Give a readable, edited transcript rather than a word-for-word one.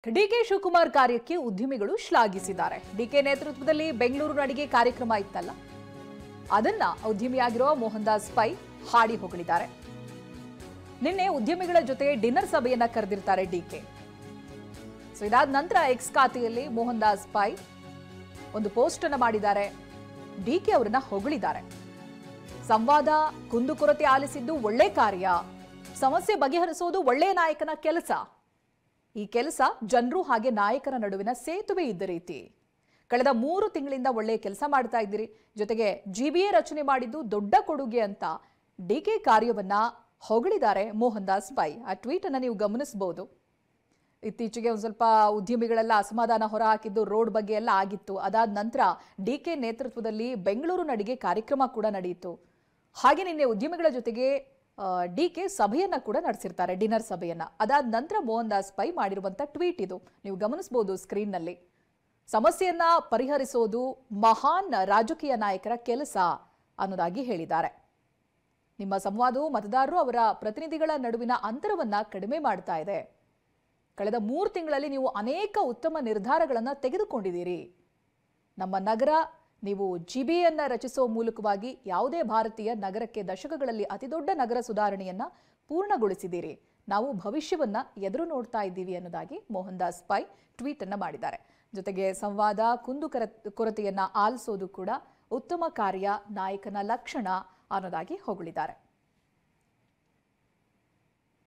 DK Shivakumar ಕಾರ್ಯಕ್ಕೆ ಉದ್ಯಮಿಗಳು ಶ್ಲಾಘಿಸಿದ್ದಾರೆ. ಡಿಕೆ ನೇತೃತ್ವದಲ್ಲಿ ಬೆಂಗಳೂರು ನಡಿಗೆ ಕಾರ್ಯಕ್ರಮ ಇತ್ತಲ್ಲ, ಅದನ್ನ ಉದ್ಯಮಿಯಾಗಿರುವ ಮೋಹನ್ ದಾಸ್ ಪೈ ಹಾಡಿ ಹೊಗಳಿದ್ದಾರೆ. ನಿನ್ನೆ ಉದ್ಯಮಿಗಳ ಜೊತೆ ಡಿನ್ನರ್ ಸಭೆಯನ್ನ ಕರೆದಿರ್ತಾರೆ ಡಿಕೆ. ಇದಾದ ನಂತರ ಎಕ್ಸ್ ಖಾತೆಯಲ್ಲಿ ಮೋಹನ್ ದಾಸ್ ಪೈ ಒಂದು ಪೋಸ್ಟ್ ಅನ್ನು ಮಾಡಿದ್ದಾರೆ. ಡಿಕೆ ಅವರನ್ನ ಹೊಗಳಿದ್ದಾರೆ. ಸಂವಾದ, ಕುಂದುಕೊರತೆ ಆಲಿಸಿದ್ದು ಒಳ್ಳೆ ಕಾರ್ಯ, ಸಮಸ್ಯೆ ಬಗೆಹರಿಸೋದು ಒಳ್ಳೆ ನಾಯಕನ ಕೆಲಸ. ಈ ಕೆಲಸ ಜನರು ಹಾಗೆ ನಾಯಕರ ನಡುವಿನ ಸೇತುವೆ ಇದ್ದ ರೀತಿ. ಕಳೆದ 3 ತಿಂಗಳಿಂದ ಒಳ್ಳೆಯ ಕೆಲಸ ಮಾಡ್ತಾ ಇದ್ದೀರಿ, ಜೊತೆಗೆ ಜಿಬಿಎ ರಚನೆ ಮಾಡಿದ್ದು ದೊಡ್ಡ ಕೊಡುಗೆ ಅಂತ ಡಿಕೆ ಕಾರ್ಯವನ್ನ ಹೊಗಳಿದ್ದಾರೆ ಮೋಹನ್ ದಾಸ್ ಪೈ. ಆ ಟ್ವೀಟ್ ಅನ್ನ ನೀವು ಗಮನಿಸಬಹುದು. ಇತ್ತೀಚೆಗೆ ಒಂದು ಸ್ವಲ್ಪ ಉದ್ಯಮಿಗಳೆಲ್ಲ ಅಸಮಾಧಾನ ಹೊರಹಾಕಿದ್ದು ರೋಡ್ ಬಗ್ಗೆ ಎಲ್ಲ ಆಗಿತ್ತು. ಅದಾದ ನಂತರ ಡಿಕೆ ನೇತೃತ್ವದಲ್ಲಿ ಬೆಂಗಳೂರು ನಡಿಗೆ ಕಾರ್ಯಕ್ರಮ ಕೂಡ ನಡೆಯಿತು. ಹಾಗೆ ನಿನ್ನೆ ಉದ್ಯಮಿಗಳ ಜೊತೆಗೆ ಡಿಕೆ ಸಭೆಯನ್ನ ಕೂಡ ನಡೆಸಿರ್ತಾರೆ, ಡಿನ್ನರ್ ಸಭೆಯನ್ನ. ಅದಾದ ನಂತರ ಮೋಹನ್ ದಾಸ್ ಪೈ ಮಾಡಿರುವಂತ ಟ್ವೀಟ್ ಇದು, ನೀವು ಗಮನಿಸಬಹುದು ಸ್ಕ್ರೀನ್ ನಲ್ಲಿ. ಸಮಸ್ಯೆಯನ್ನ ಪರಿಹರಿಸೋದು ಮಹಾನ್ ರಾಜಕೀಯ ನಾಯಕರ ಕೆಲಸ ಅನ್ನೋದಾಗಿ ಹೇಳಿದ್ದಾರೆ. ನಿಮ್ಮ ಸಂವಾದವು ಮತದಾರರು ಅವರ ಪ್ರತಿನಿಧಿಗಳ ನಡುವಿನ ಅಂತರವನ್ನ ಕಡಿಮೆ ಮಾಡ್ತಾ ಇದೆ. ಕಳೆದ 3 ತಿಂಗಳಲ್ಲಿ ನೀವು ಅನೇಕ ಉತ್ತಮ ನಿರ್ಧಾರಗಳನ್ನು ತೆಗೆದುಕೊಂಡಿದ್ದೀರಿ. ನಮ್ಮ ನಗರ, ನೀವು ಜಿಬಿಎನ್ನ ರಚಿಸುವ ಮೂಲಕವಾಗಿ ಯಾವುದೇ ಭಾರತೀಯ ನಗರಕ್ಕೆ ದಶಕಗಳಲ್ಲಿ ಅತಿದೊಡ್ಡ ನಗರ ಸುಧಾರಣೆಯನ್ನ ಪೂರ್ಣಗೊಳಿಸಿದ್ದೀರಿ. ನಾವು ಭವಿಷ್ಯವನ್ನ ಎದುರು ನೋಡ್ತಾ ಇದ್ದೀವಿ ಅನ್ನೋದಾಗಿ ಮೋಹನ್ ದಾಸ್ ಪೈ ಟ್ವೀಟ್ ಅನ್ನ ಮಾಡಿದ್ದಾರೆ. ಜೊತೆಗೆ ಸಂವಾದ, ಕುಂದುಕೊರತೆಯನ್ನ ಆಲಿಸೋದು ಕೂಡ ಉತ್ತಮ ಕಾರ್ಯ, ನಾಯಕನ ಲಕ್ಷಣ ಅನ್ನೋದಾಗಿ ಹೊಗಳಿದ್ದಾರೆ.